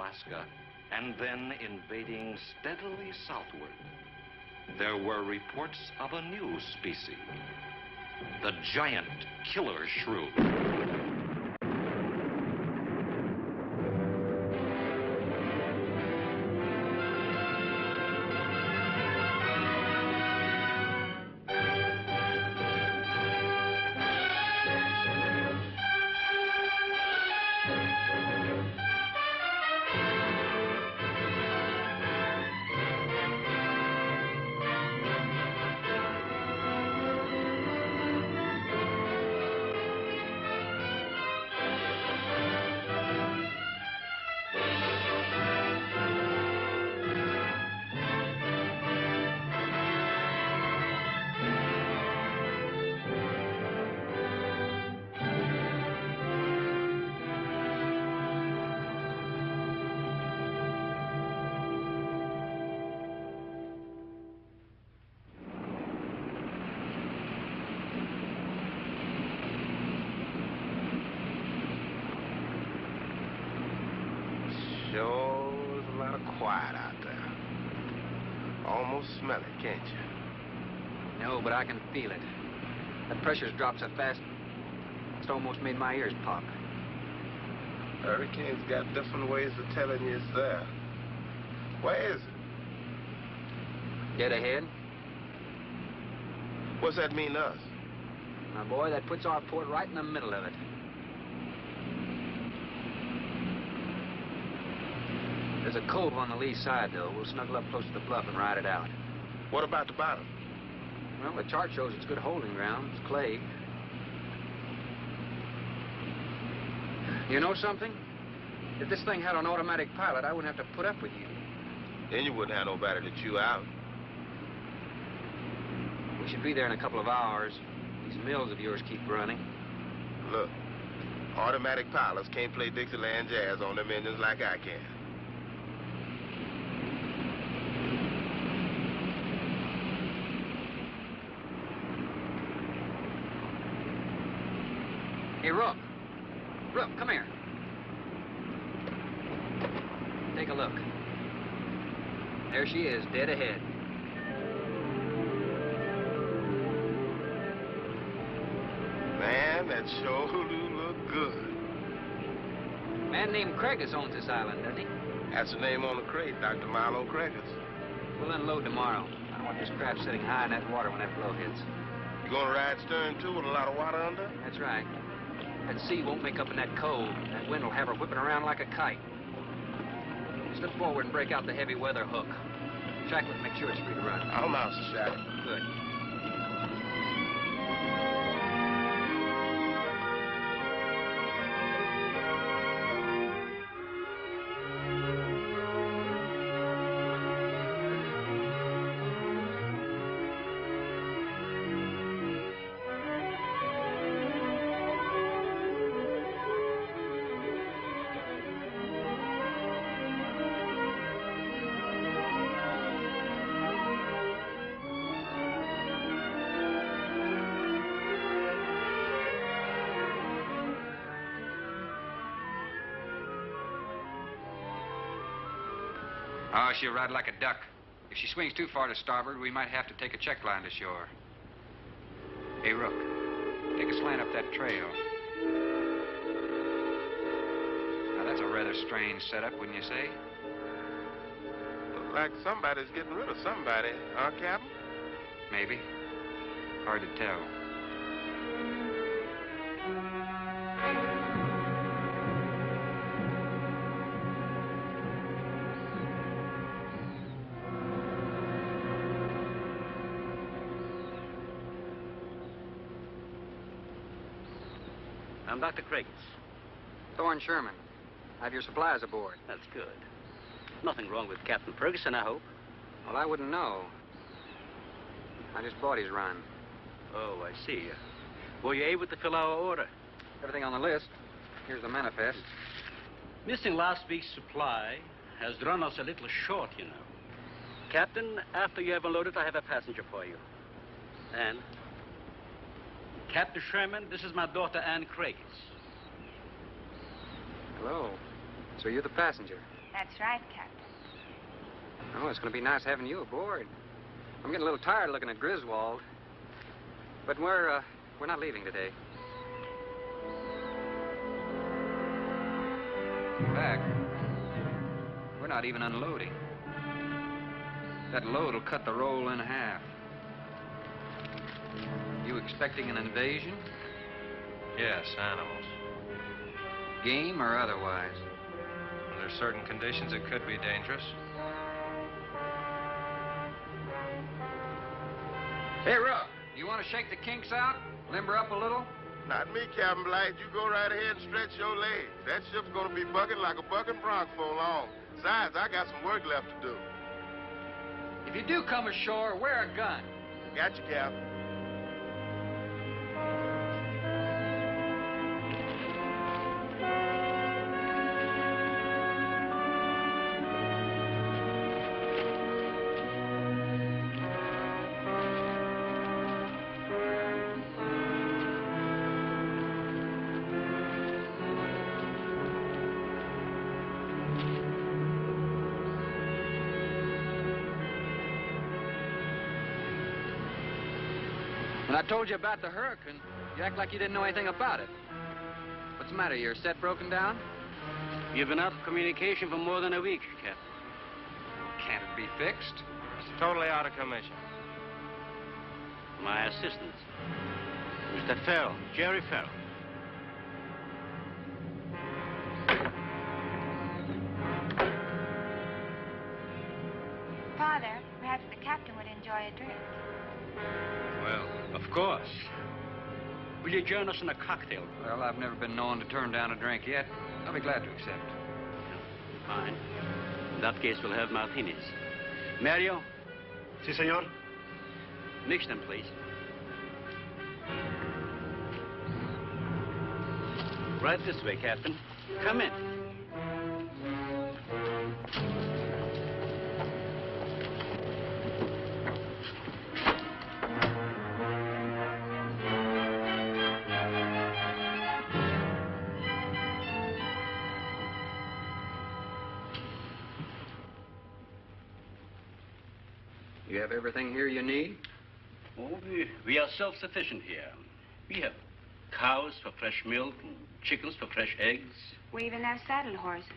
Alaska and then invading steadily southward, there were reports of a new species, the giant killer shrew. Sure is a lot of quiet out there. Almost smell it, can't you? No, but I can feel it. The pressure's dropped so fast, it's almost made my ears pop. Hurricane's got different ways of telling you it's there. Where is it? Dead ahead. What's that mean to us? My boy, that puts our port right in the middle of it. There's a cove on the lee side, though. We'll snuggle up close to the bluff and ride it out. What about the bottom? Well, the chart shows it's good holding ground. It's clay. You know something? If this thing had an automatic pilot, I wouldn't have to put up with you. Then you wouldn't have nobody to chew out. We should be there in a couple of hours. These mills of yours keep running. Look, automatic pilots can't play Dixieland jazz on them engines like I can. Hey, Rook. Rook, come here. Take a look. There she is, dead ahead. Man, that sure do look good. A man named Craigis owns this island, doesn't he? That's the name on the crate, Dr. Marlowe Craigis. We'll unload tomorrow. I don't want this craft sitting high in that water when that blow hits. You gonna ride stern, too, with a lot of water under? That's right. That sea won't make up in that cove. That wind will have her whipping around like a kite. Slip forward and break out the heavy weather hook. Shackle it, make sure it's free to run. I'll mouse the shackle. Good. Oh, she'll ride like a duck. If she swings too far to starboard, we might have to take a check line to shore. Hey, Rook, take a slant up that trail. Now, that's a rather strange setup, wouldn't you say? Looks like somebody's getting rid of somebody, huh, Captain? Maybe. Hard to tell. I'm Dr. Craigis. Thorne Sherman. Have your supplies aboard. That's good. Nothing wrong with Captain Ferguson, I hope. Well, I wouldn't know. I just bought his run. Oh, I see. Were you able to fill our order? Everything on the list. Here's the manifest. Missing last week's supply has run us a little short, you know. Captain, after you have unloaded, I have a passenger for you. Anne. Captain Sherman, this is my daughter, Anne Craigis. Hello. So you're the passenger? That's right, Captain. Oh, it's going to be nice having you aboard. I'm getting a little tired looking at Griswold. But we're not leaving today. In fact, we're not even unloading. That load will cut the roll in half. You expecting an invasion? Yes, animals. Game or otherwise? Under certain conditions, it could be dangerous. Hey, Rook, you want to shake the kinks out? Limber up a little? Not me, Captain Blight. You go right ahead and stretch your legs. That ship's gonna be bucking like a bucking bronc for long. Besides, I got some work left to do. If you do come ashore, wear a gun. Got you, Captain. When I told you about the hurricane, you act like you didn't know anything about it. What's the matter? Your set broken down? You've been out of communication for more than a week, Captain. Can't it be fixed? It's totally out of commission. My assistant, Mr. Farrell, Jerry Farrell. Father, perhaps the captain would enjoy a drink. Well, of course. Will you join us in a cocktail? Well, I've never been known to turn down a drink yet. I'll be glad to accept. Fine. In that case, we'll have martinis. Mario? Si, senor. Mix them, please. Right this way, Captain. Come in. You have everything here you need? Oh, we are self-sufficient here. We have cows for fresh milk and chickens for fresh eggs. We even have saddle horses.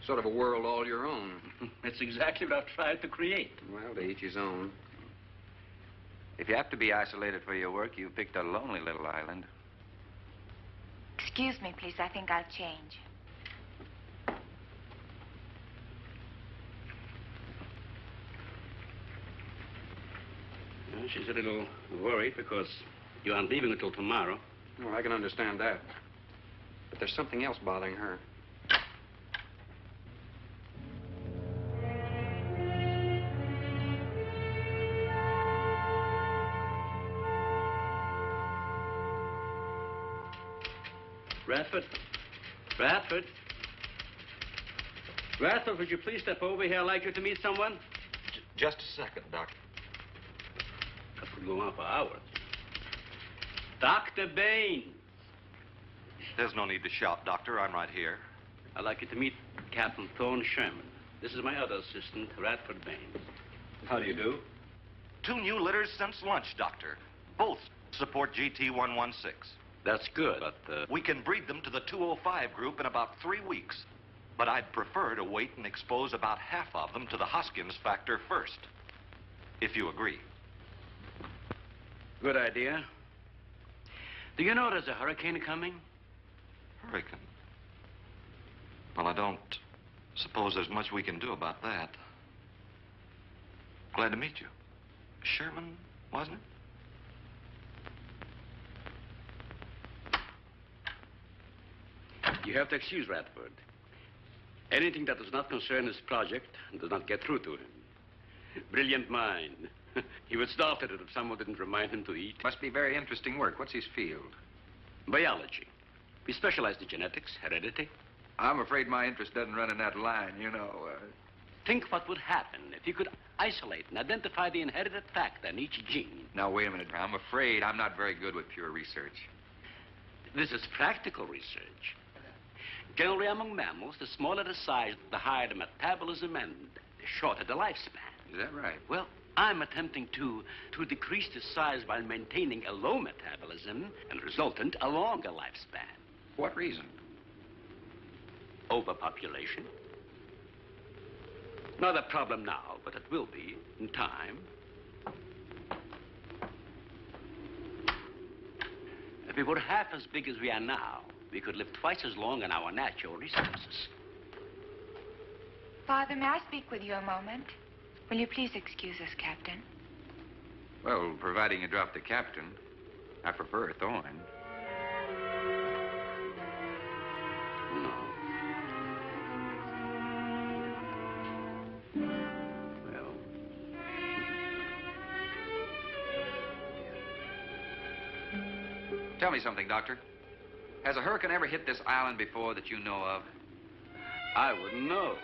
Sort of a world all your own. That's exactly what I've tried to create. Well, to each his own. If you have to be isolated for your work, you picked a lonely little island. Excuse me, please. I think I'll change. Well, she's a little worried because you aren't leaving until tomorrow. Well, I can understand that. But there's something else bothering her. Radford? Radford? Radford, would you please step over here? I'd like you to meet someone. Just a second, Doctor. That could go on for hours. Dr. Baines. There's no need to shout, Doctor. I'm right here. I'd like you to meet Captain Thorne Sherman. This is my other assistant, Radford Baines. How do you do? 2 new litters since lunch, Doctor. Both support GT116. That's good, but, We can breed them to the 205 group in about 3 weeks. But I'd prefer to wait and expose about half of them to the Hoskins factor first. If you agree. Good idea. Do you know there's a hurricane coming? Hurricane? Well, I don't suppose there's much we can do about that. Glad to meet you. Sherman, wasn't it? You have to excuse Radford. Anything that does not concern his project does not get through to him. Brilliant mind. He would start at it if someone didn't remind him to eat. Must be very interesting work. What's his field? Biology. We specialize in genetics, heredity. I'm afraid my interest doesn't run in that line, you know. Think what would happen if you could isolate and identify the inherited factor in each gene. Now, wait a minute. I'm afraid I'm not very good with pure research. This is practical research. Generally, among mammals, the smaller the size, the higher the metabolism and the shorter the lifespan. Is that right? Well, I'm attempting to decrease the size by maintaining a low metabolism and resultant a longer lifespan. For what reason? Overpopulation. Not a problem now, but it will be in time. If we were half as big as we are now, we could live twice as long on our natural resources. Father, may I speak with you a moment? Will you please excuse us, Captain? Well, providing you drop the captain, I prefer Thorne. No. Well. Tell me something, Doctor. Has a hurricane ever hit this island before that you know of? I wouldn't know.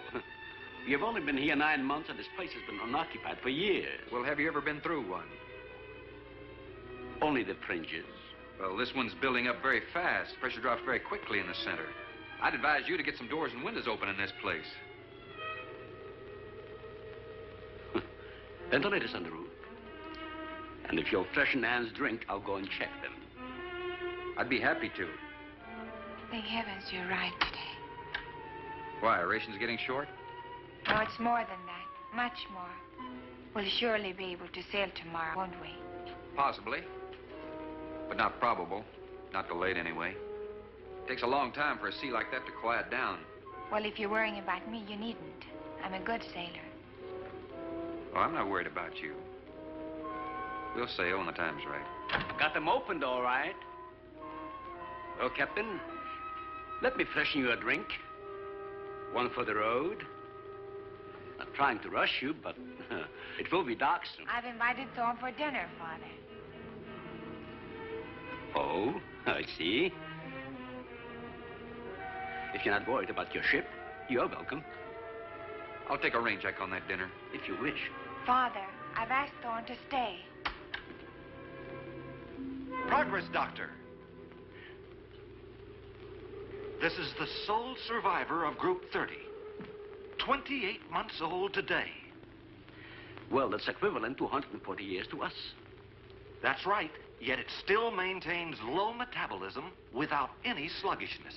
You've only been here 9 months, and this place has been unoccupied for years. Well, have you ever been through one? Only the fringes. Well, this one's building up very fast. Pressure drops very quickly in the center. I'd advise you to get some doors and windows open in this place. Ventilators on the roof. And if you'll freshen Anne's drink, I'll go and check them. I'd be happy to. Thank heavens you arrived today. Why, are rations getting short? No, it's more than that. Much more. We'll surely be able to sail tomorrow, won't we? Possibly. But not probable. Not delayed, anyway. It takes a long time for a sea like that to quiet down. Well, if you're worrying about me, you needn't. I'm a good sailor. Well, I'm not worried about you. We'll sail when the time's right. I got them opened, all right. Well, Captain, let me freshen you a drink. One for the road. Not trying to rush you, but it will be dark soon. I've invited Thorne for dinner, Father. Oh, I see. If you're not worried about your ship, you're welcome. I'll take a rain check on that dinner. If you wish. Father, I've asked Thorne to stay. Progress, Doctor. This is the sole survivor of Group 30. 28 months old today. Well, that's equivalent to 140 years to us. That's right, yet it still maintains low metabolism without any sluggishness.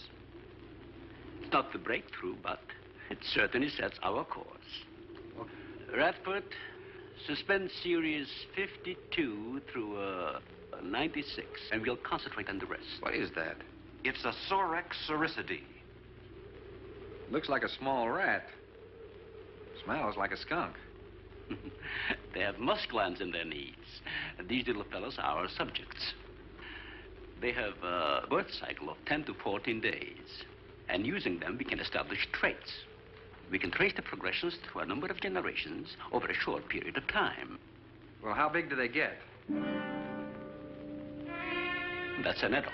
It's not the breakthrough, but it certainly sets our course. Radford, suspend series 52 through 96, and we'll concentrate on the rest. What is that? It's a Sorex cericidae. Looks like a small rat. Smells like a skunk. They have musk glands in their knees. And these little fellows are our subjects. They have a birth cycle of 10 to 14 days. And using them, we can establish traits. We can trace the progressions through a number of generations over a short period of time. Well, how big do they get? That's an adult.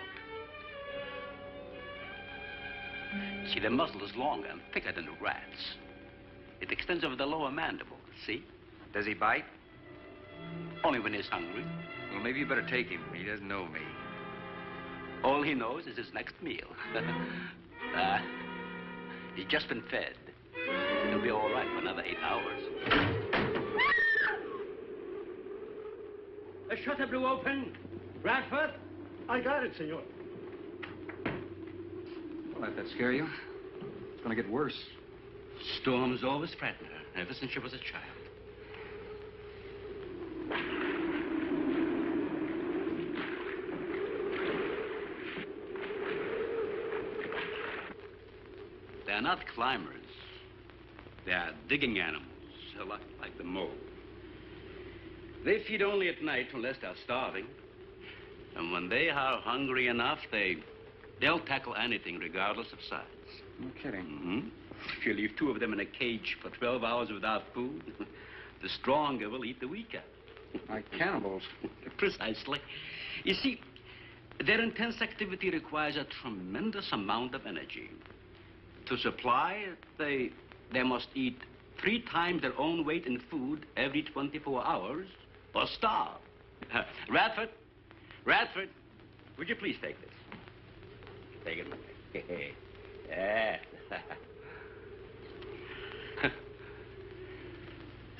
See, the muzzle is longer and thicker than the rat's. It extends over the lower mandible, see? Does he bite? Only when he's hungry. Well, maybe you better take him. He doesn't know me. All he knows is his next meal. He's just been fed. He'll be all right for another 8 hours. The shutter blew open. Radford? I got it, senor. Don't let that scare you. It's going to get worse. Storms always frighten her, ever since she was a child. They're not climbers. They are digging animals, a lot like the mole. They feed only at night unless they're starving. And when they are hungry enough, they'll tackle anything regardless of size. No kidding. Mm-hmm. If you leave 2 of them in a cage for 12 hours without food, the stronger will eat the weaker. Like cannibals. Precisely. You see, their intense activity requires a tremendous amount of energy. To supply, they must eat 3 times their own weight in food every 24 hours or starve. Radford, would you please take this? Take it. Yeah.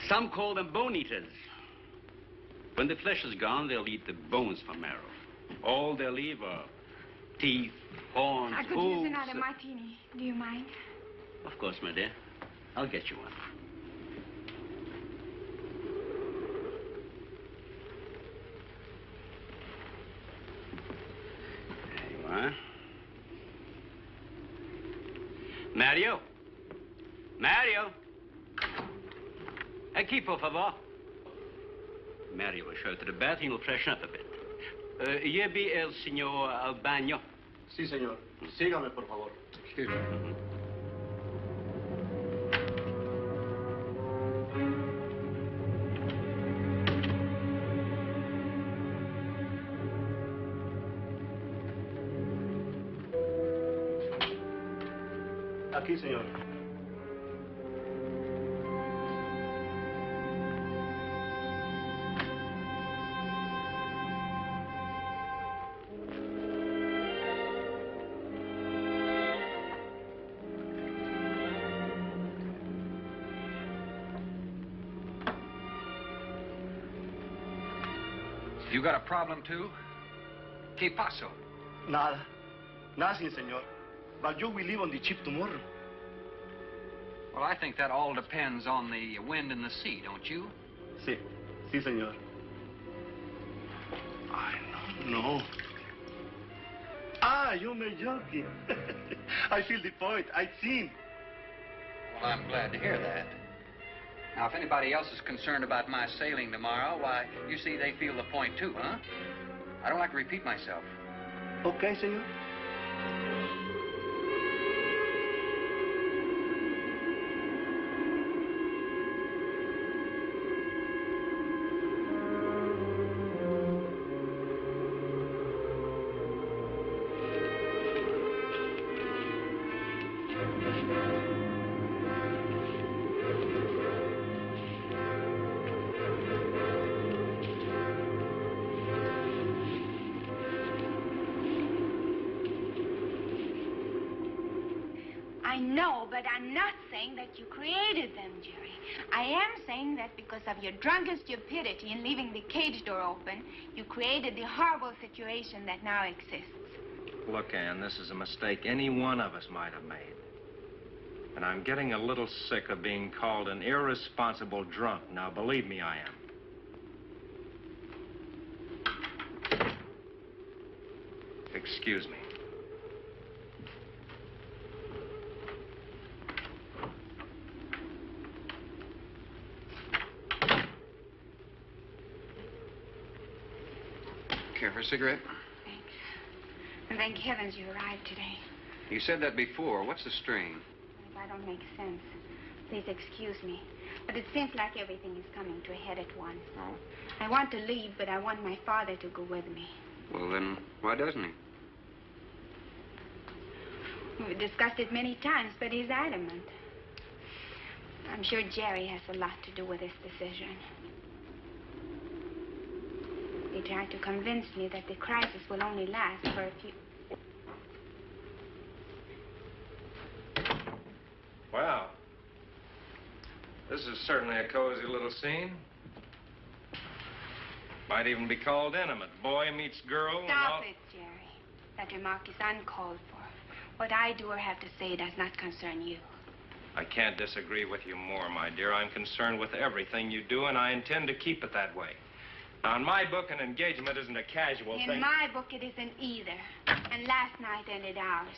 Some call them bone eaters. When the flesh is gone, they'll eat the bones for marrow. All they'll leave are teeth, horns, I could use another martini. Do you mind? Of course, my dear. I'll get you one. There you are. Mario? Mario? Aquí, por favor. Mario will show to the bath and he'll freshen up a bit. Here be el señor al baño. Sí, señor. Sígame, por favor. Excuse me. Aquí, señor. You got a problem, too? ¿Qué pasó? Nada. Nothing, señor. But you will leave on the ship tomorrow. Well, I think that all depends on the wind and the sea, don't you? Sí. Sí, señor. I don't know. Ah, you're joking. I feel the point. I've seen. Well, I'm glad to hear that. Now, if anybody else is concerned about my sailing tomorrow, why, you see, they feel the point, too, huh? I don't like to repeat myself. Okay, señor. I know, but I'm not saying that you created them, Jerry. I am saying that because of your drunken stupidity in leaving the cage door open, you created the horrible situation that now exists. Look, Ann, this is a mistake any one of us might have made. And I'm getting a little sick of being called an irresponsible drunk. Now, believe me, I am. Excuse me. Care for a cigarette? Thanks. And thank heavens you arrived today. You said that before. What's the strain? If I don't make sense, please excuse me. But it seems like everything is coming to a head at once. Oh? I want to leave, but I want my father to go with me. Well, then, why doesn't he? We've discussed it many times, but he's adamant. I'm sure Jerry has a lot to do with this decision. He tried to convince me that the crisis will only last for a few... Wow. This is certainly a cozy little scene. Might even be called intimate. Boy meets girl. Stop it, Jerry. That remark is uncalled for. What I do or have to say does not concern you. I can't disagree with you more, my dear. I'm concerned with everything you do, and I intend to keep it that way. Now, in my book, an engagement isn't a casual thing. In my book, it isn't either. And last night ended ours.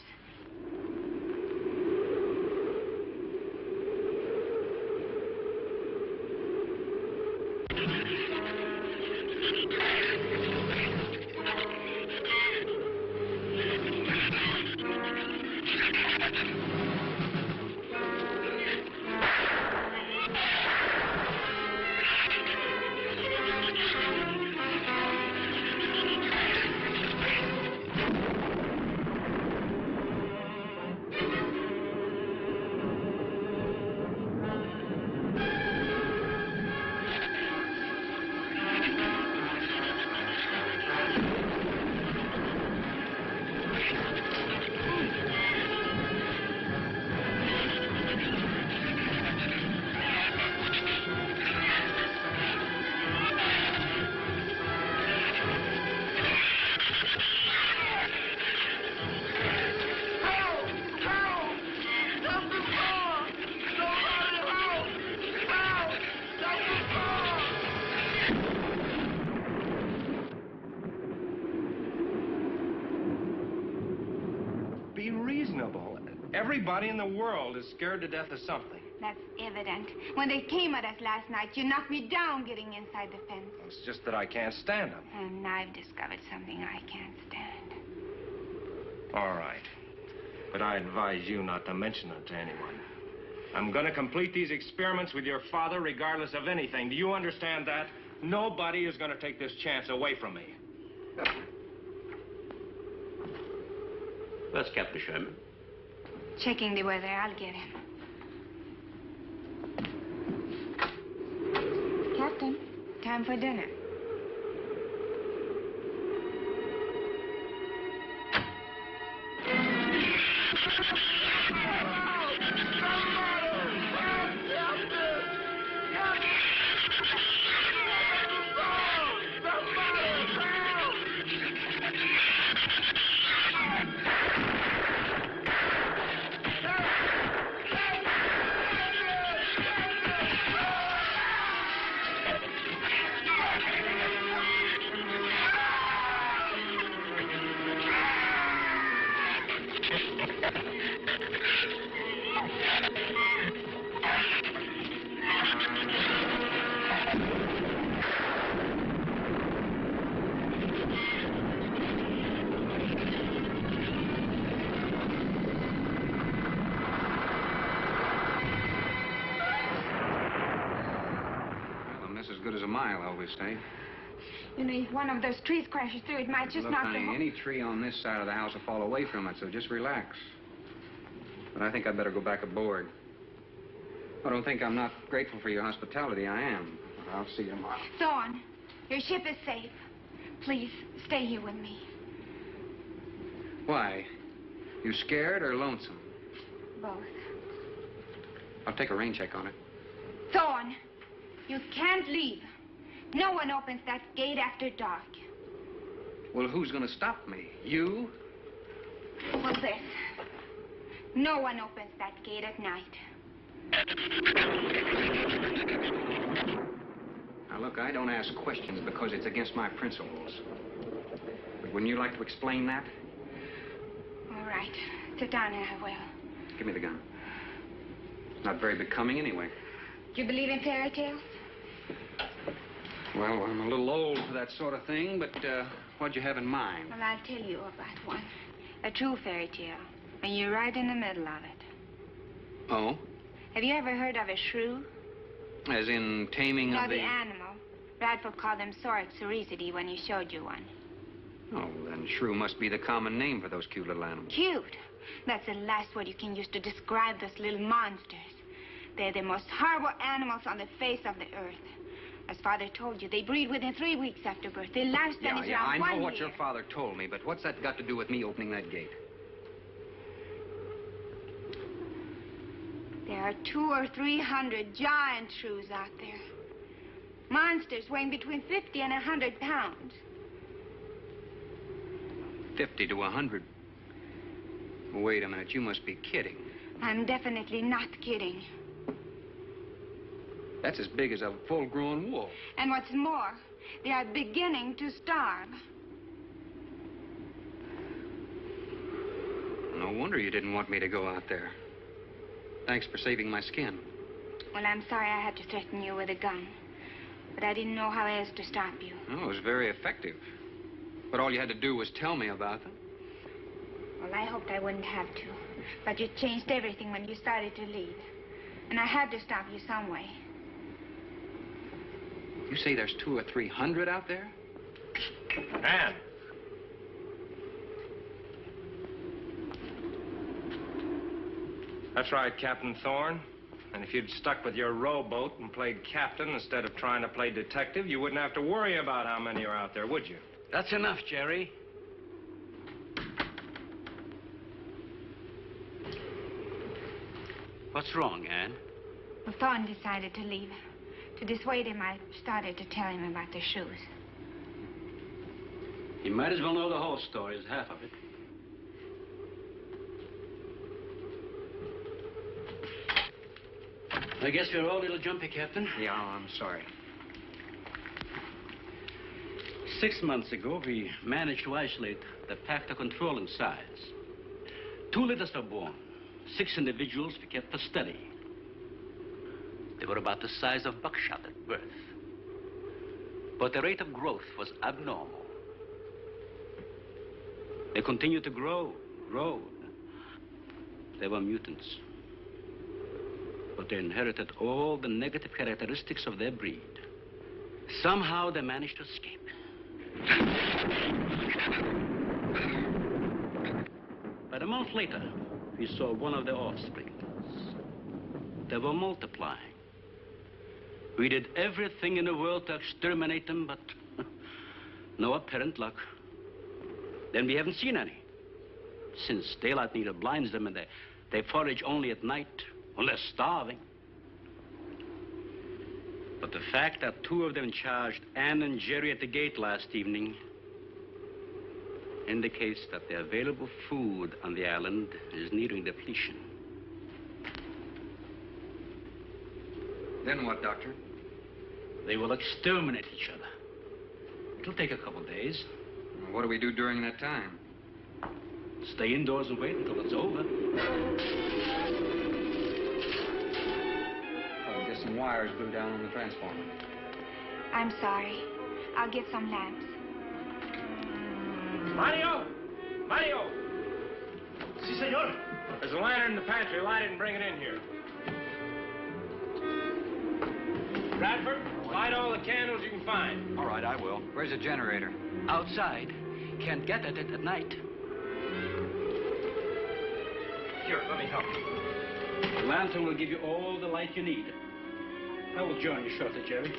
Everybody in the world is scared to death of something. That's evident. When they came at us last night, you knocked me down getting inside the fence. It's just that I can't stand them. And I've discovered something I can't stand. All right. But I advise you not to mention it to anyone. I'm going to complete these experiments with your father regardless of anything. Do you understand that? Nobody is going to take this chance away from me. Where's Captain Sherman? Checking the weather. I'll get him. Captain, time for dinner. I always say. You know, if one of those trees crashes through, it might just Look, knock honey, the whole... any tree on this side of the house will fall away from it, so just relax. But I think I'd better go back aboard. I don't think I'm not grateful for your hospitality. I am. But I'll see you tomorrow. Thorne, your ship is safe. Please, stay here with me. Why? You scared or lonesome? Both. I'll take a rain check on it. Thorne, you can't leave. No one opens that gate after dark. Well, who's going to stop me? You? Well, this. No one opens that gate at night. Now, look, I don't ask questions because it's against my principles. But wouldn't you like to explain that? All right. Sit down and I will. Give me the gun. It's not very becoming anyway. Do you believe in fairy tales? Well, I'm a little old for that sort of thing, but what'd you have in mind? Well, I'll tell you about one. A true fairy tale. And you're right in the middle of it. Oh? Have you ever heard of a shrew? As in taming No, of the animal. Radford called them soricity when he showed you one. Oh, then shrew must be the common name for those cute little animals. Cute. That's the last word you can use to describe those little monsters. They're the most horrible animals on the face of the earth. As Father told you, they breed within 3 weeks after birth. Their lifespan is around 1 year. I know what your father told me, but what's that got to do with me opening that gate? There are 200 or 300 giant shrews out there. Monsters weighing between 50 and 100 pounds. 50 to 100. Wait a minute, you must be kidding. I'm definitely not kidding. That's as big as a full-grown wolf. And what's more, they are beginning to starve. No wonder you didn't want me to go out there. Thanks for saving my skin. Well, I'm sorry I had to threaten you with a gun. But I didn't know how else to stop you. Oh, it was very effective. But all you had to do was tell me about them. Well, I hoped I wouldn't have to. But you changed everything when you started to leave. And I had to stop you some way. You say there's 200 or 300 out there? Ann. That's right, Captain Thorne. And if you'd stuck with your rowboat and played captain instead of trying to play detective, you wouldn't have to worry about how many are out there, would you? That's enough, Jerry. What's wrong, Ann? Well, Thorne decided to leave. To dissuade him, I started to tell him about the shoes. You might as well know the whole story as half of it. I guess you're all a little jumpy, Captain. Yeah, I'm sorry. 6 months ago, we managed to isolate the pack to control in size. 2 litters are born. 6 individuals we kept for study. They were about the size of buckshot at birth. But the rate of growth was abnormal. They continued to grow. They were mutants. But they inherited all the negative characteristics of their breed. Somehow they managed to escape. But a month later, we saw one of their offspring. They were multiplying. We did everything in the world to exterminate them, but no apparent luck. Then we haven't seen any. Since daylight neither blinds them and they forage only at night, when they're starving. But the fact that 2 of them charged Ann and Jerry at the gate last evening indicates that the available food on the island is nearing depletion. Then what, Doctor? They will exterminate each other. It'll take a couple days. Well, what do we do during that time? Stay indoors and wait until it's over. Probably get some wires glued down on the transformer. I'm sorry. I'll get some lamps. Mario! Mario! Si, senor. There's a lantern in the pantry. Light it and bring it in here. Radford, light all the candles you can find. All right, I will. Where's the generator? Outside. Can't get at it at night. Here, let me help you. The lantern will give you all the light you need. I will join you shortly, Jerry.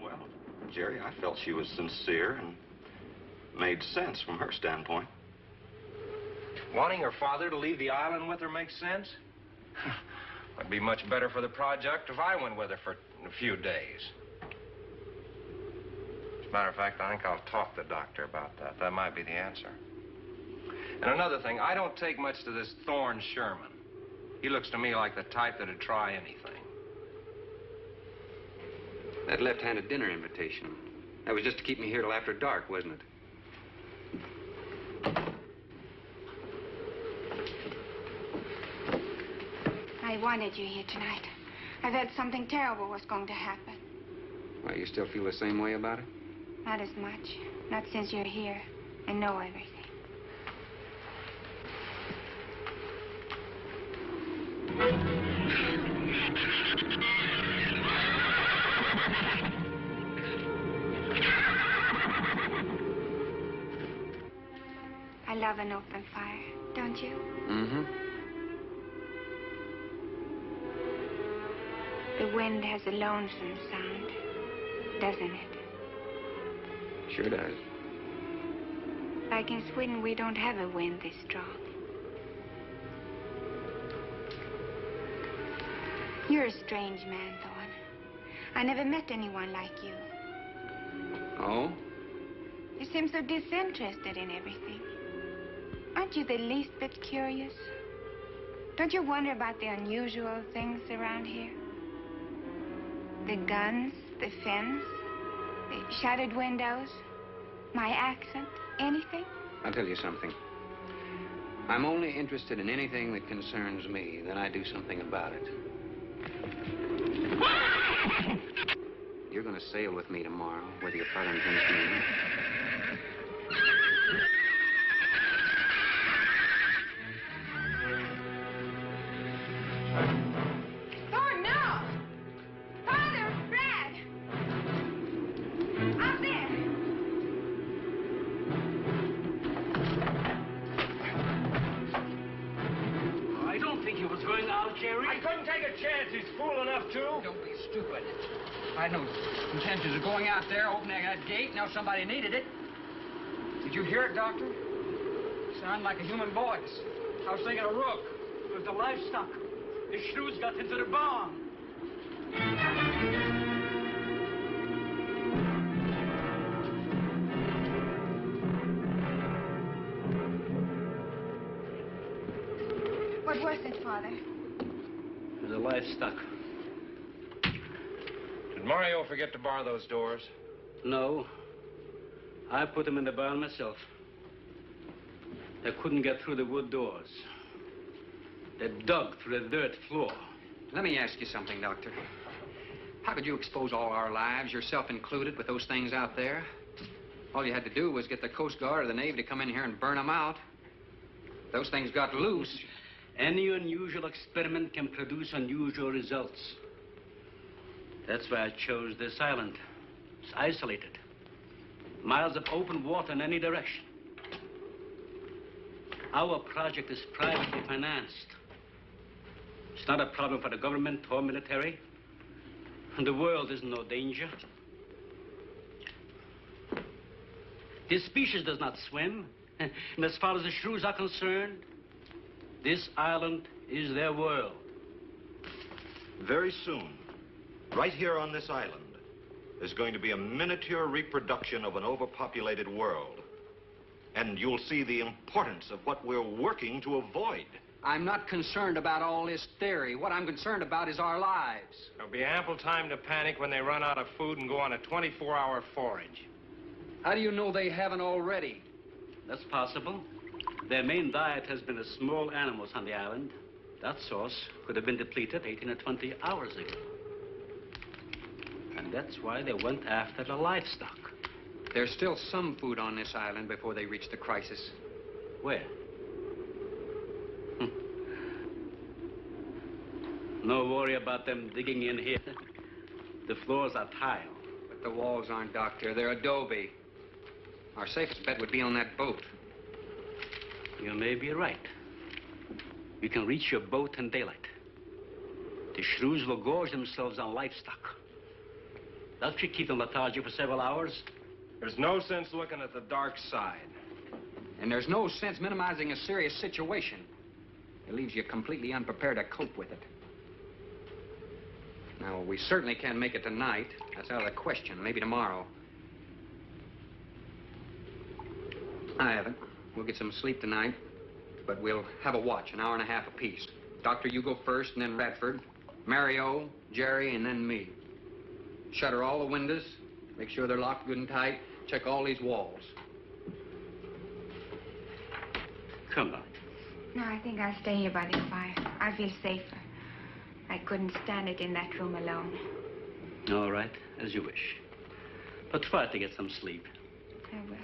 Well, Jerry, I felt she was sincere and made sense from her standpoint. Wanting her father to leave the island with her makes sense? It'd be much better for the project if I went with her for a few days. As a matter of fact, I think I'll talk to the doctor about that. That might be the answer. And another thing, I don't take much to this Thorne Sherman. He looks to me like the type that'd try anything. That left-handed dinner invitation. That was just to keep me here till after dark, wasn't it? I wanted you here tonight. I thought something terrible was going to happen. Why, you still feel the same way about it? Not as much. Not since you're here and know everything. I love an open fire, don't you? Mm-hmm. The wind has a lonesome sound, doesn't it? Sure does. Like in Sweden, we don't have a wind this strong. You're a strange man, Thorne. I never met anyone like you. Oh? You seem so disinterested in everything. Aren't you the least bit curious? Don't you wonder about the unusual things around here? The guns, the fence, the shattered windows, my accent, anything? I'll tell you something. I'm only interested in anything that concerns me, then I do something about it. You're going to sail with me tomorrow, whether your father intends to or not. Thorne, no! Father, Brad! Out there! I don't think he was going out, Jerry. I couldn't take a chance. He's fool enough to. Don't be stupid. I had no intentions of going out there, opening that gate. Now somebody needed it. Did you hear it, Doctor? Sounded like a human voice. I was thinking of Rook. It was the livestock. The shrews got into the barn. What was it, Father? It was the livestock. Mario forget to bar those doors? No. I put them in the barn myself. They couldn't get through the wood doors. They dug through the dirt floor. Let me ask you something, Doctor. How could you expose all our lives, yourself included, with those things out there? All you had to do was get the Coast Guard or the Navy to come in here and burn them out. Those things got loose. Any unusual experiment can produce unusual results. That's why I chose this island. It's isolated. Miles of open water in any direction. Our project is privately financed. It's not a problem for the government or military. And the world is in no danger. This species does not swim. And as far as the shrews are concerned, this island is their world. Very soon, right here on this island, there's going to be a miniature reproduction of an overpopulated world. And you'll see the importance of what we're working to avoid. I'm not concerned about all this theory. What I'm concerned about is our lives. There'll be ample time to panic when they run out of food and go on a 24-hour forage. How do you know they haven't already? That's possible. Their main diet has been the small animals on the island. That source could have been depleted 18 or 20 hours ago. And that's why they went after the livestock. There's still some food on this island before they reach the crisis. Where? No worry about them digging in here. The floors are tile. But the walls aren't, Doctor. They're adobe. Our safest bet would be on that boat. You may be right. You can reach your boat in daylight. The shrews will gorge themselves on livestock. That should keep them lethargic for several hours. There's no sense looking at the dark side. And there's no sense minimizing a serious situation. It leaves you completely unprepared to cope with it. Now, we certainly can't make it tonight. That's out of the question. Maybe tomorrow. I haven't. We'll get some sleep tonight, but we'll have a watch, an hour and a half apiece. Doctor, you go first, and then Radford, Mario, Jerry, and then me. Shutter all the windows, make sure they're locked good and tight, check all these walls. Come on. No, I think I'll stay here by the fire. I feel safer. I couldn't stand it in that room alone. All right, as you wish. But try to get some sleep. I will.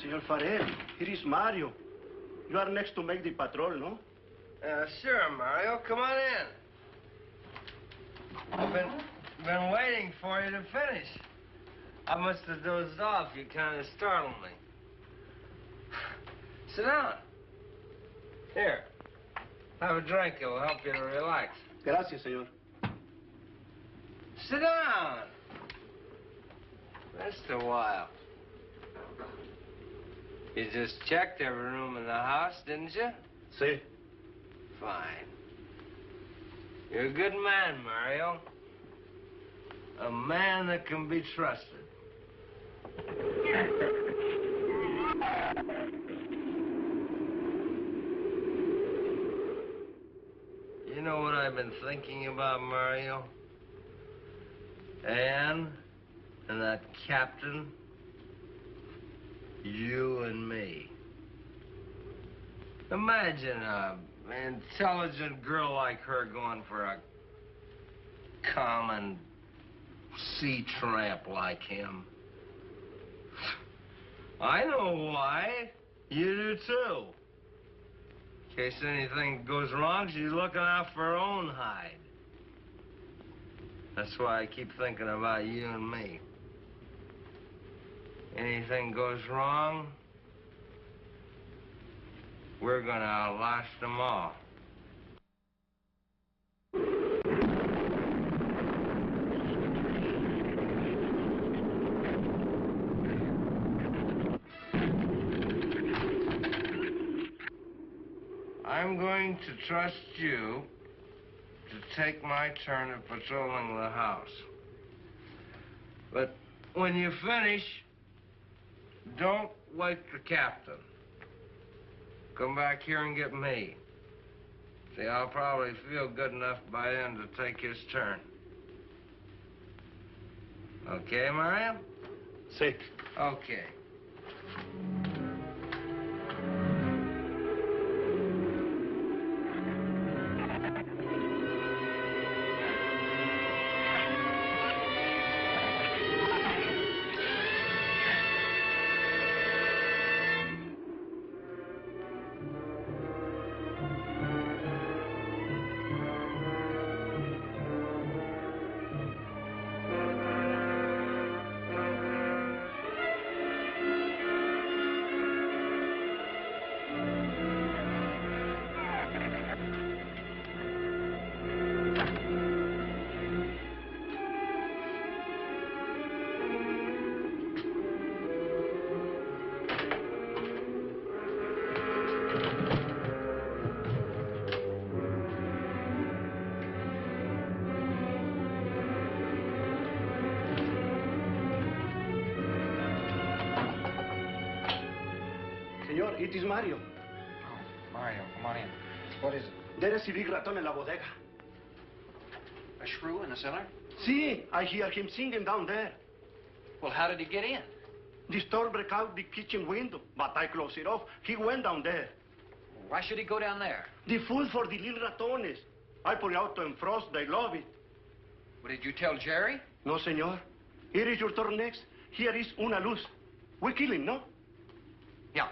Senor Farrell, here is Mario. You are next to make the patrol, no? Sure, Mario. Come on in. I've been waiting for you to finish. I must have dozed off. You kind of startled me. Sit down. Here. Have a drink. It'll help you to relax. Gracias, señor. Sit down. Just a while. You just checked every room in the house, didn't you? Sí. Fine. You're a good man, Mario. A man that can be trusted. You know what I've been thinking about, Mario? Anne and that captain. You and me. Imagine an intelligent girl like her going for a common sea tramp like him. I know why. You do too. In case anything goes wrong, she's looking out for her own hide. That's why I keep thinking about you and me. Anything goes wrong, we're gonna outlast them all. I'm going to trust you to take my turn at patrolling the house. But when you finish, don't wake the captain. Come back here and get me. See, I'll probably feel good enough by then to take his turn. Okay, Mario? Sí. Okay. Señor, it is Mario. Oh, Mario, come on in. What is it? There is a big raton en la bodega. A shrew in the cellar? See, I hear him singing down there. Well, how did he get in? The storm broke out the kitchen window, but I closed it off. He went down there. Why should he go down there? The food for the little ratones. I put it out to defrost. They love it. Well, did you tell Jerry? No, senor. Here is your turn next. Here is una luz. We kill him, no? Yeah.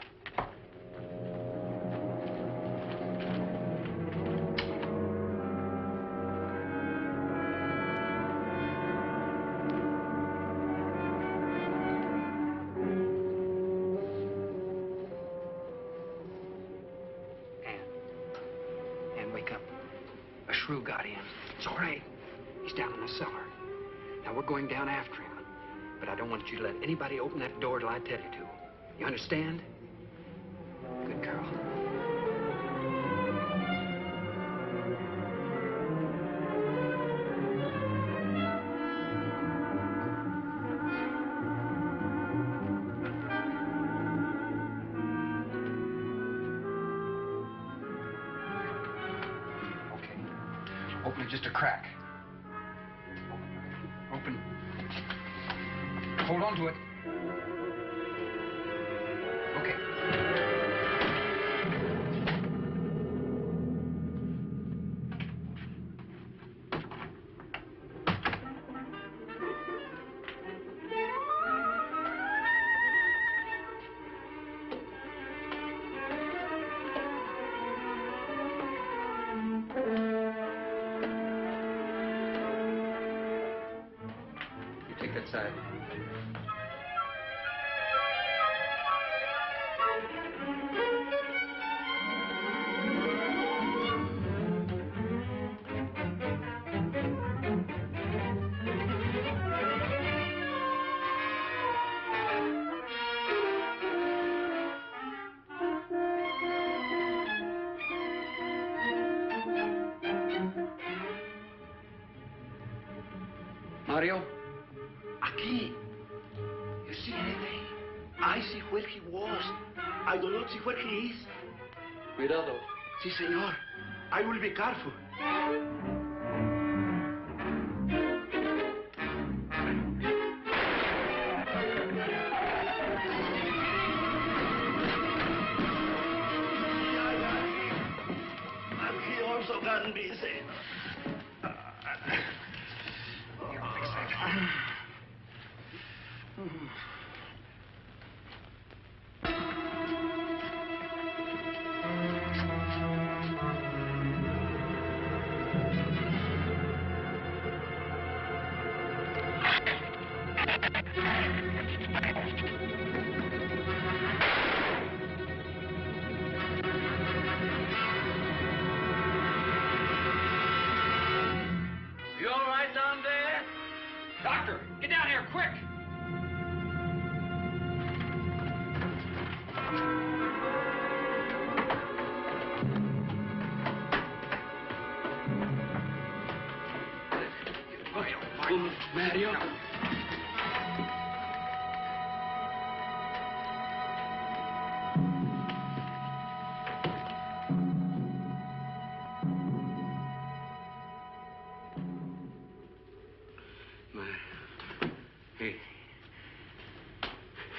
Ann, wake up. A shrew got in. It's all right. He's down in the cellar. Now, we're going down after him. But I don't want you to let anybody open that door till I tell you to. You understand? Good girl. Okay. Open it just a crack. Open. Hold on to it. Okay. You take that side. Mario? Aquí. You see anything? I see where he was. I do not see where he is. Cuidado. Si, senor. I will be careful. And he also can be seen. Here, I'll fix that. Mario.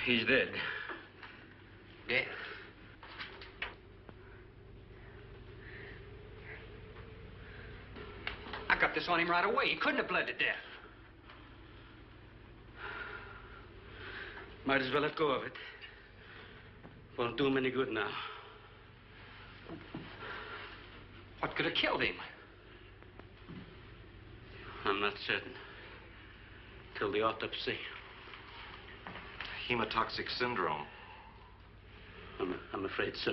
He's dead. Dead? I got this on him right away. He couldn't have bled to death. Might as well let go of it. Won't do him any good now. What could have killed him? I'm not certain. Till the autopsy. Hemotoxic syndrome. I'm afraid so.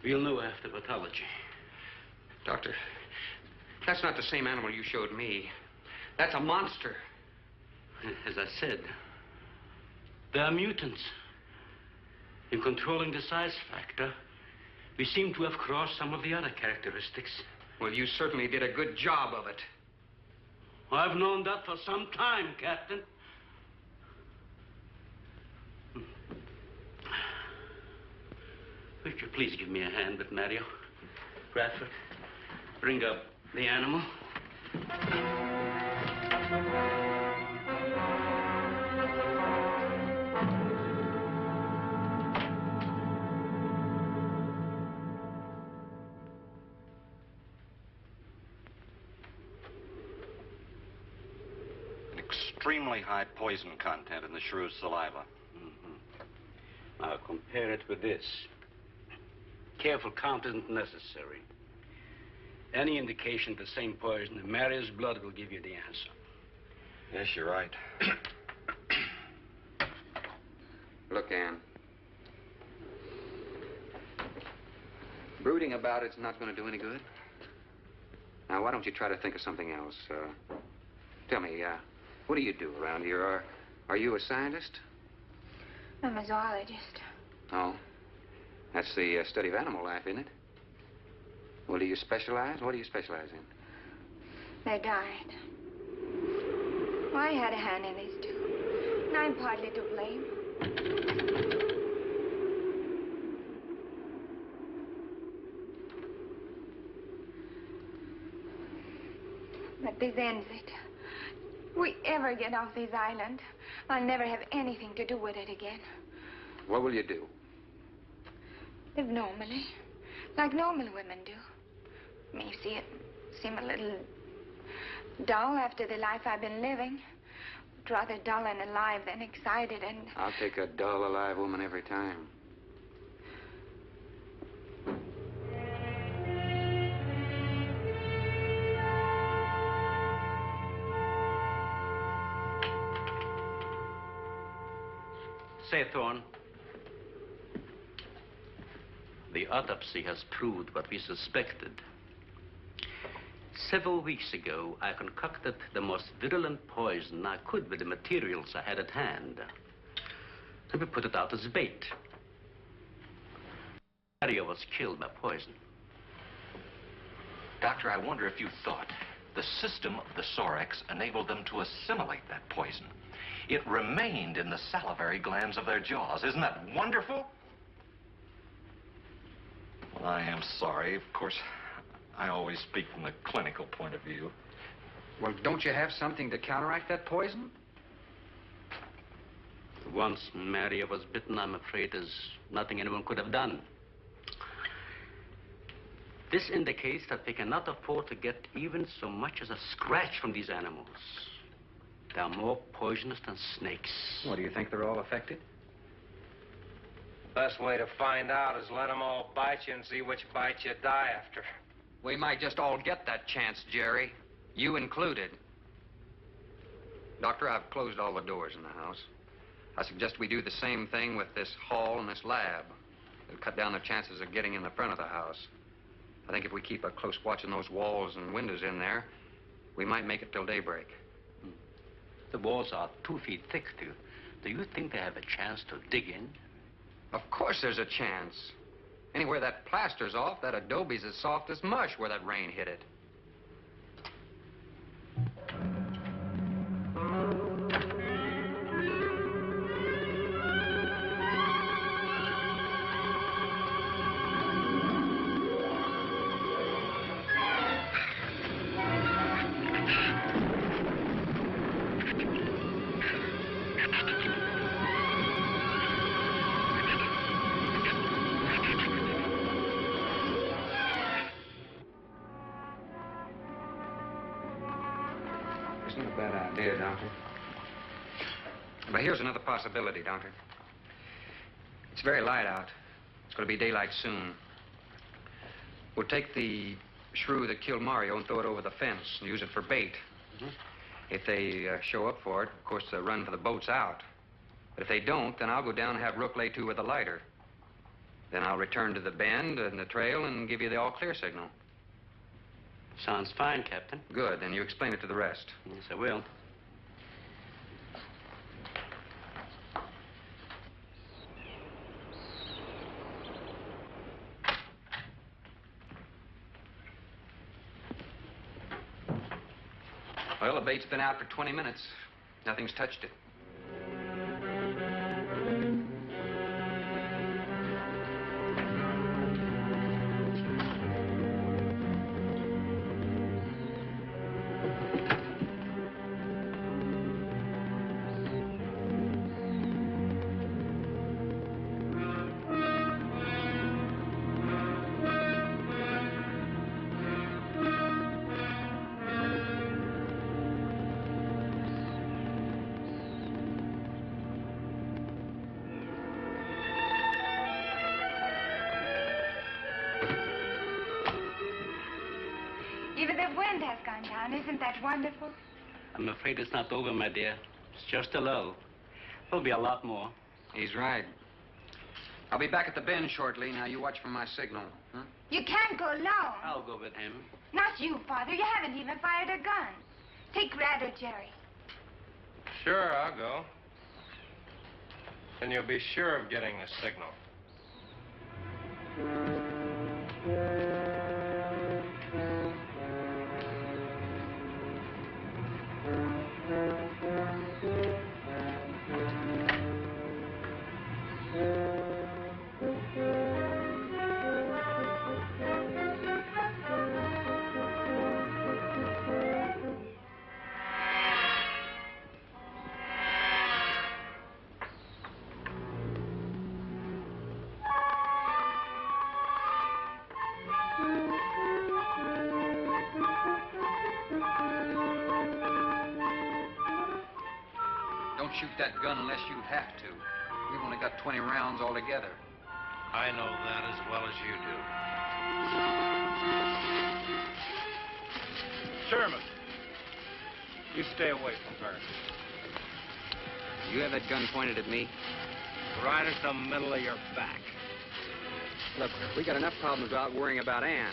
We'll know after pathology. Doctor, that's not the same animal you showed me. That's a monster. As I said, they are mutants. In controlling the size factor, we seem to have crossed some of the other characteristics. Well, you certainly did a good job of it. I've known that for some time, Captain. Would you please give me a hand with Mario? Radford, bring up the animal. Extremely high poison content in the shrew's saliva. Now compare it with this. Careful count isn't necessary. Any indication of the same poison in Mario's blood will give you the answer. Yes, you're right. Look, Ann. Brooding about it's not going to do any good. Now, why don't you try to think of something else? Tell me, what do you do around here? Are you a scientist? I'm a zoologist. Oh. That's the study of animal life, isn't it? Well, do you specialize? What do you specialize in? They died. Well, I had a hand in this, too. And I'm partly to blame. But this ends it. If we ever get off this island, I'll never have anything to do with it again. What will you do? Live normally, like normal women do. May seem a little dull after the life I've been living. But rather dull and alive than excited and... I'll take a dull, alive woman every time. Say, Thorne, the autopsy has proved what we suspected. Several weeks ago, I concocted the most virulent poison I could with the materials I had at hand. And we put it out as bait. Mario was killed by poison. Doctor, I wonder if you thought the system of the Sorex enabled them to assimilate that poison. It remained in the salivary glands of their jaws. Isn't that wonderful? Well, I am sorry. Of course, I always speak from the clinical point of view. Well, don't you have something to counteract that poison? Once Mario was bitten, I'm afraid there's nothing anyone could have done. This indicates that we cannot afford to get even so much as a scratch from these animals. They are more poisonous than snakes. What, do you think they're all affected? Best way to find out is let them all bite you and see which bite you die after. We might just all get that chance, Jerry. You included. Doctor, I've closed all the doors in the house. I suggest we do the same thing with this hall and this lab. It'll cut down the chances of getting in the front of the house. I think if we keep a close watch on those walls and windows in there, we might make it till daybreak. The walls are 2 feet thick. Do you think they have a chance to dig in? Of course there's a chance. Anywhere that plaster's off, that adobe's as soft as mush where that rain hit it. isn't a bad idea, Doctor. But here's another possibility, Doctor. It's very light out. It's going to be daylight soon. We'll take the shrew that killed Mario and throw it over the fence and use it for bait. Mm-hmm. If they show up for it, of course, they'll run for the boats out. But if they don't, then I'll go down and have Rook lay to with a lighter. Then I'll return to the bend and the trail and give you the all-clear signal. Sounds fine, Captain. Good. Then you explain it to the rest. Yes, I will. Well, the bait's been out for 20 minutes. Nothing's touched it. Even the wind has gone down. Isn't that wonderful? I'm afraid it's not over, my dear. It's just a lull. There'll be a lot more. He's right. I'll be back at the bend shortly. Now, you watch for my signal. Huh? You can't go alone. I'll go with him. Not you, Father. You haven't even fired a gun. Take Rad or Jerry. Sure, I'll go. Then you'll be sure of getting the signal. Don't shoot that gun unless you have to. We've only got 20 rounds altogether. I know that as well as you do. Sherman, you stay away from her. You have that gun pointed at me? Right at the middle of your back. Look, we got enough problems without worrying about Ann.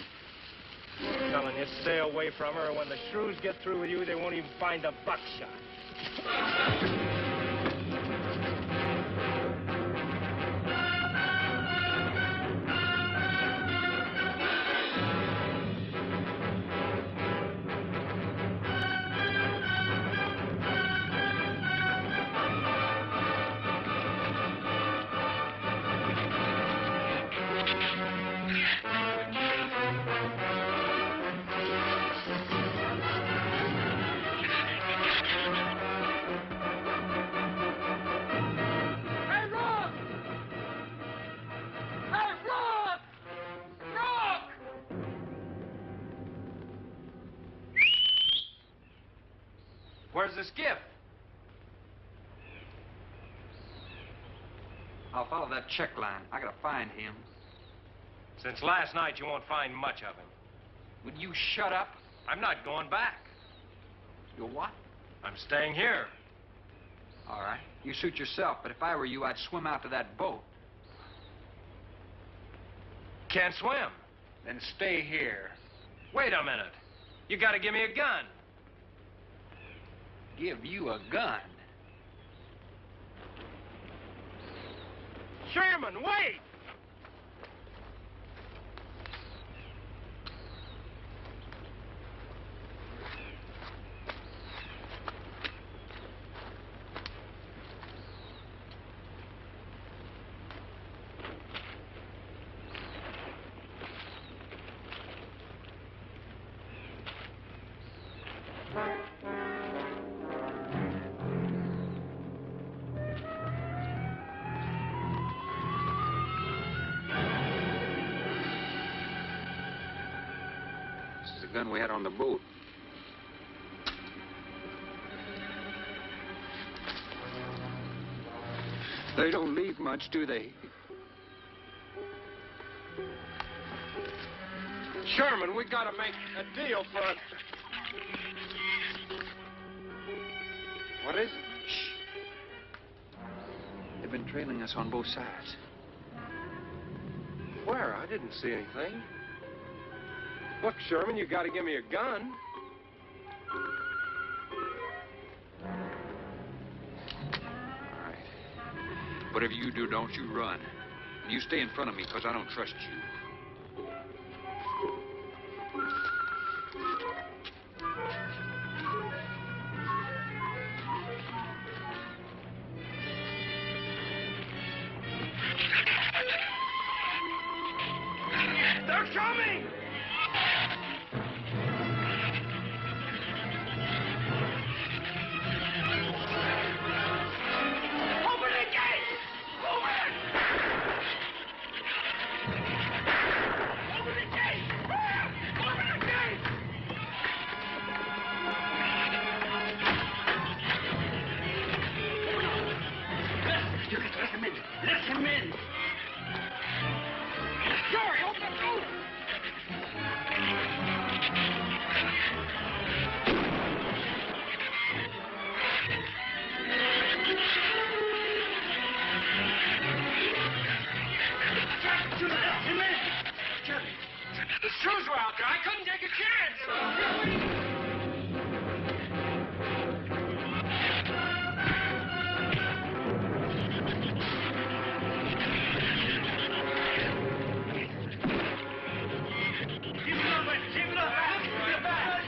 I'm telling you, stay away from her. When the shrews get through with you, they won't even find a buckshot. Where's this gift? I'll follow that check line. I gotta find him. Since last night, you won't find much of him. Would you shut up? I'm not going back. You're what? I'm staying here. All right. You suit yourself, but if I were you, I'd swim out to that boat. Can't swim. Then stay here. Wait a minute. You gotta give me a gun. Give you a gun? Sherman, wait! Gun we had on the boat. They don't leave much, do they? Sherman, we gotta make a deal for it. What is it? Shh. They've been trailing us on both sides. Where? I didn't see anything. Look, Sherman, you gotta give me a gun. All right. Whatever you do, don't you run. And you stay in front of me, because I don't trust you. They're coming! Open the gate! Open! Open the gate! Open the gate! You can let him in. Let him in. Hurry, open the door! The Shrews were out there. I couldn't take a chance. Keep it up, Keep it up. Get back.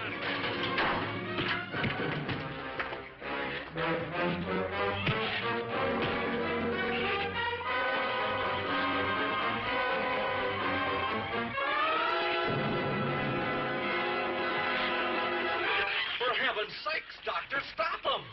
For heaven's sakes, Doctor, stop them!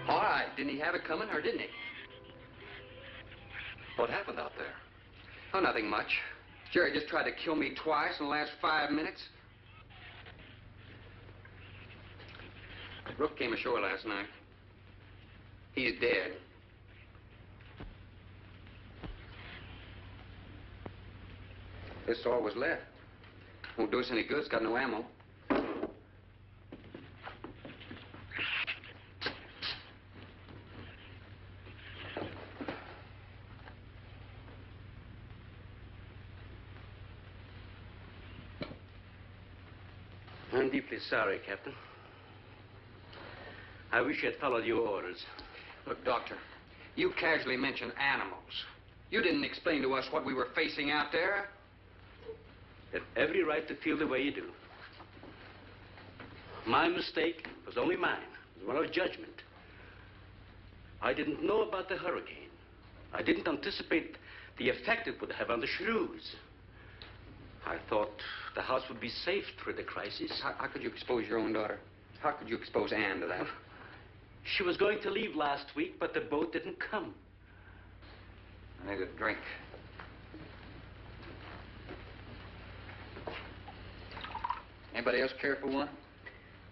All right. Didn't he have it coming, or didn't he? What happened out there? Oh, nothing much. Jerry just tried to kill me twice in the last 5 minutes. Rook came ashore last night. He's dead. This is all was left. Won't do us any good. It's got no ammo. I'm deeply sorry, Captain. I wish you had followed your orders. Look, Doctor, you casually mentioned animals. You didn't explain to us what we were facing out there. You have every right to feel the way you do. My mistake was only mine. It was one of judgment. I didn't know about the hurricane. I didn't anticipate the effect it would have on the Shrews. I thought the house would be safe through the crisis. How could you expose your own daughter? How could you expose Anne to that? She was going to leave last week, but the boat didn't come. I need a drink. Anybody else care for one?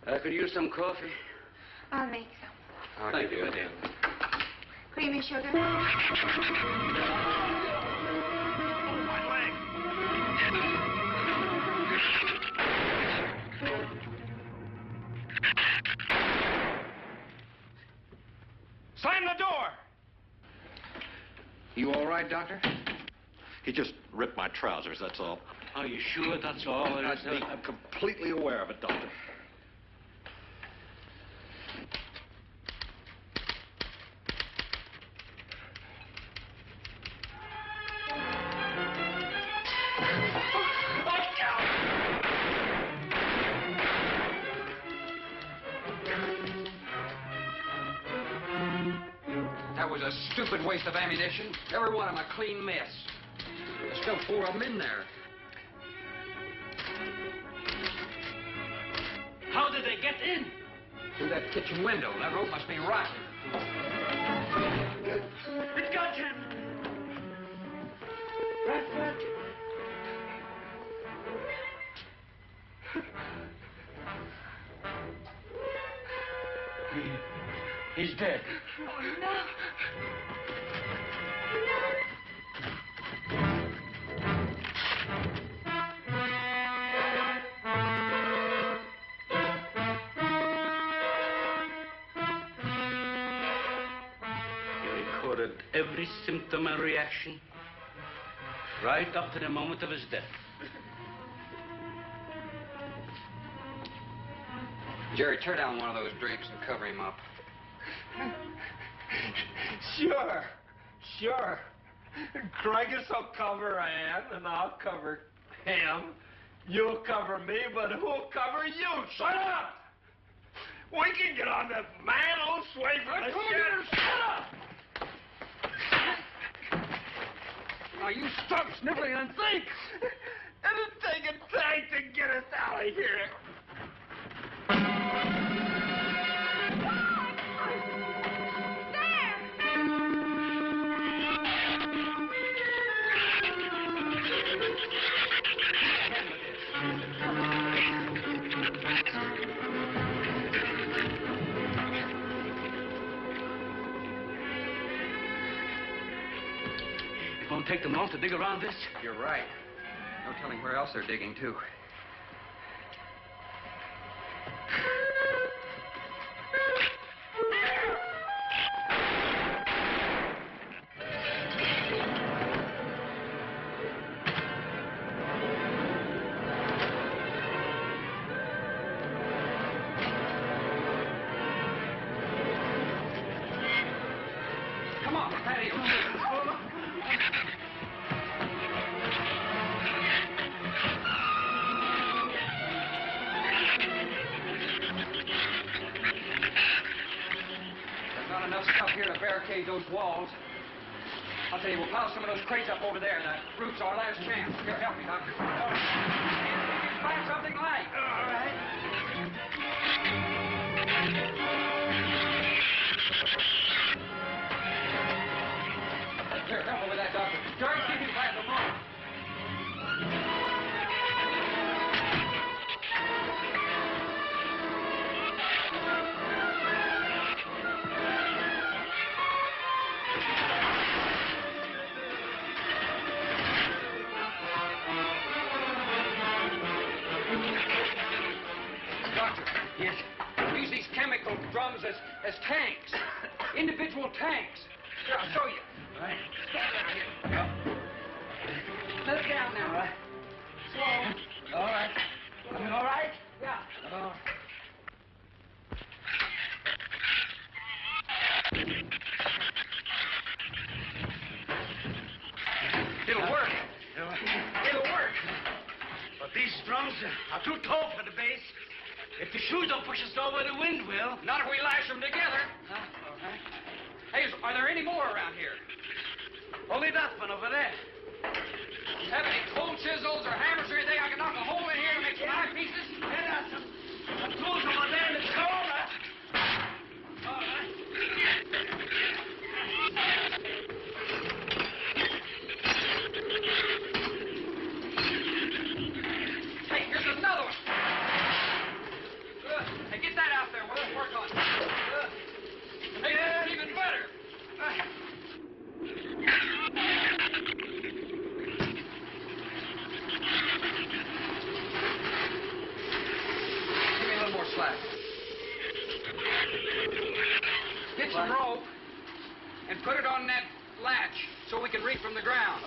I could use some coffee. I'll make some. Oh, Thank you, dear. Creamy sugar? Slam the door! You all right, Doctor? He just ripped my trousers, that's all. Are you sure that's all there is? I'm completely aware of it, Doctor. was a stupid waste of ammunition. Every one of them a clean mess. There's still 4 of them in there. How did they get in? Through that kitchen window. That rope must be rotten. It got him! Radford! He's dead. Oh, no. Every symptom and reaction right up to the moment of his death. Jerry, tear down one of those drapes and cover him up. Sure. Craigis will cover Ann, and I'll cover him. You'll cover me, but who'll cover you? Shut up! We can get on that man-old sway from the shed. Shut up! Now, you stop sniveling and think! It'll take a tank to get us out of here. It won't take them long to dig around this. You're right. No telling where else they're digging, too. Come on, patio. Not enough stuff here to barricade those walls. I'll tell you, we'll pile some of those crates up over there. The roof's our last chance. Here, help me, Doctor. Find something light. All right. Here, help me with that, Doctor. George, keep him past the wall. Yes. Use these chemical drums as tanks. Individual tanks. Here, I'll show you. All right. Stand down here. Let it down now, all right? Slow. All right. All right? Yeah. Oh. It'll work. It'll work. But these drums are too tall for the base. If the shoes don't push us over, the wind will. Not if we lash them together. Huh? All right. Hey, are there any more around here? Only that one over there. Have any cold chisels or hammers or anything I can knock a hole in here to make some eye pieces? Yeah, some tools over there in the stove. All right. Hey, here's another one. Hey, get that out there. We'll work on it. Hey, that's even better. Give me a little more slack. Get some rope and put it on that latch so we can reach from the ground.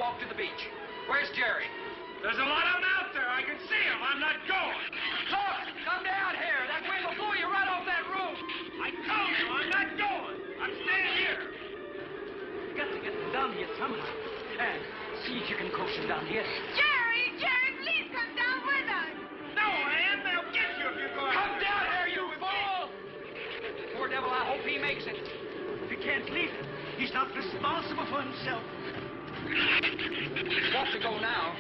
walk to the beach. Where's Jerry? There's a lot of them out there. I can see them. I'm not going. Look, come down here. That wind will blow you right off that roof. I told you I'm not going. I'm staying here. You got to get them down here somehow. And see if you can coax them down here. Jerry, please come down with us. No, Ann, they'll get you if you go out Come there. down here, you fool! Poor devil, I hope he makes it. If he can't leave, he's not responsible for himself. He's got to go now.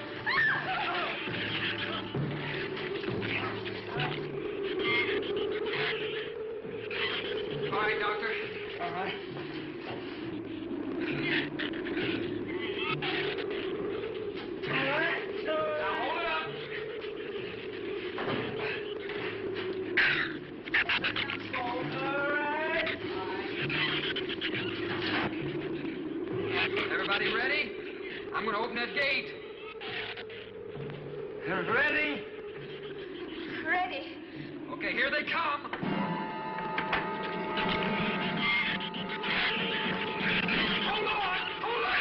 All right, Doctor. All right. Now hold it up. Everybody ready? I'm going to open that gate. Ready? Ready. Okay, here they come. Hold on! Hold on!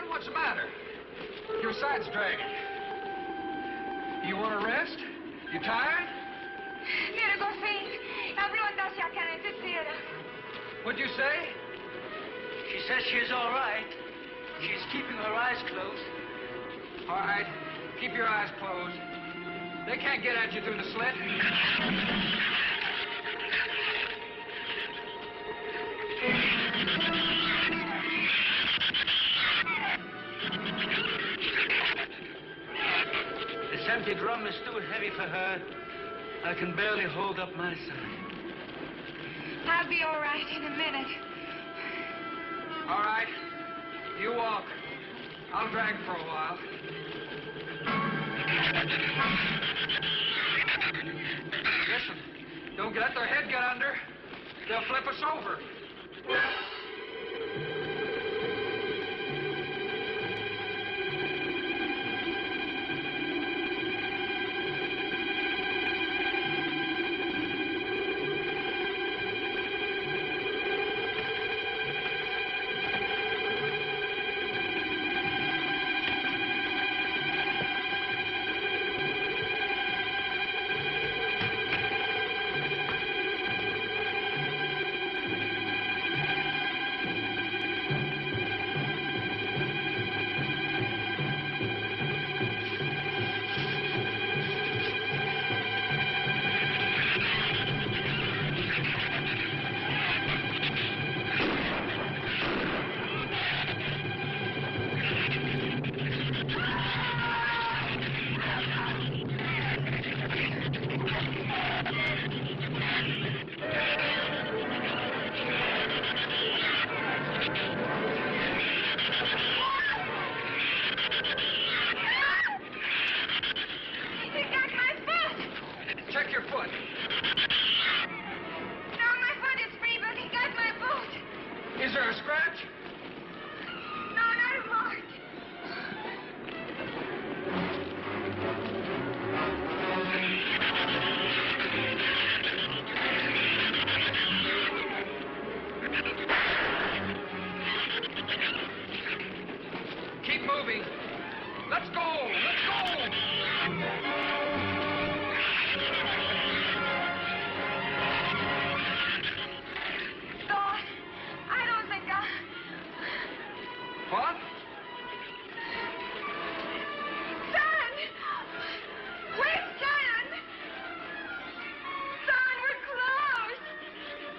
What's the matter? Your side's dragging. You want to rest? You tired? Mira, Goffin, habló andase acá en tercera. What'd you say? She says she's all right. She's keeping her eyes closed. All right. Keep your eyes closed. They can't get at you through the slit. This empty drum is too heavy for her. I can barely hold up my side. I'll be all right in a minute. All right. You walk. I'll drag for a while. Listen, don't let their head get under. They'll flip us over.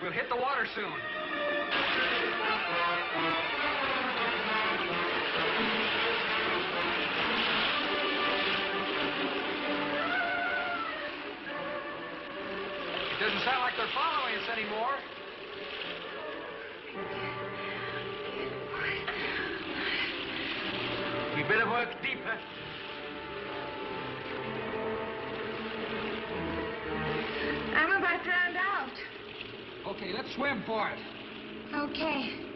We'll hit the water soon. It doesn't sound like they're following us anymore. We better work deeper. I'm about drowned out. Okay, let's swim for it. Okay.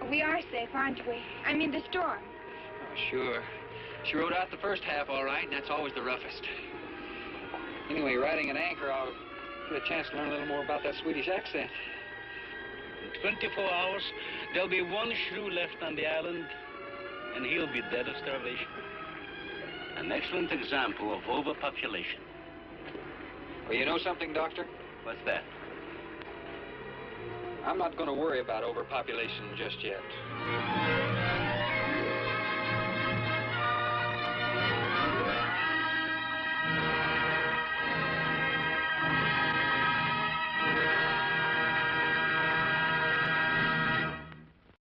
We are safe, aren't we? I mean, the storm. Oh, sure. She rode out the first half all right, and that's always the roughest. Anyway, riding an anchor, I'll get a chance to learn a little more about that Swedish accent. In 24 hours, there'll be one shrew left on the island, and he'll be dead of starvation. An excellent example of overpopulation. Well, you know something, Doctor? What's that? I'm not going to worry about overpopulation just yet.